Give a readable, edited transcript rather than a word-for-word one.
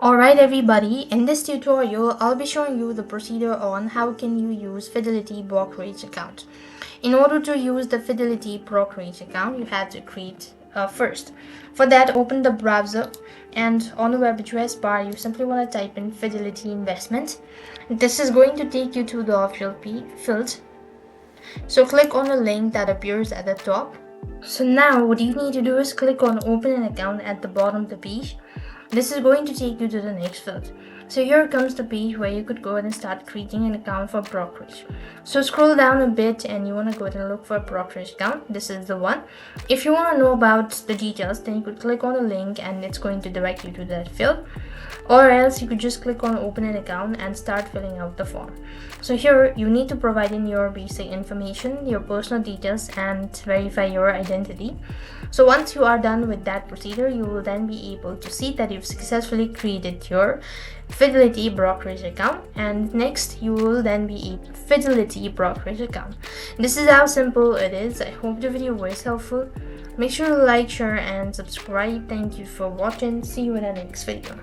Alright everybody, in this tutorial I'll be showing you the procedure on how can you use Fidelity Brokerage account. In order to use the Fidelity Brokerage account, you have to create first. For that, open the browser and on the web address bar you simply want to type in Fidelity Investment. This is going to take you to the official field. So click on the link that appears at the top. So now what you need to do is click on open an account at the bottom of the page. This is going to take you to the next field. So here comes the page where you could go ahead and start creating an account for brokerage. So scroll down a bit and you want to go ahead and look for a brokerage account. This is the one. If you want to know about the details, then you could click on the link and it's going to direct you to that field. Or else you could just click on open an account and start filling out the form. So here you need to provide in your basic information, your personal details, and verify your identity. So once you are done with that procedure, you will then be able to see that you've successfully created your Fidelity Brokerage account, and next you will then be a Fidelity Brokerage account. This is how simple it is. I hope the video was helpful. Make sure to like, share, and subscribe. Thank you for watching. See you in the next video.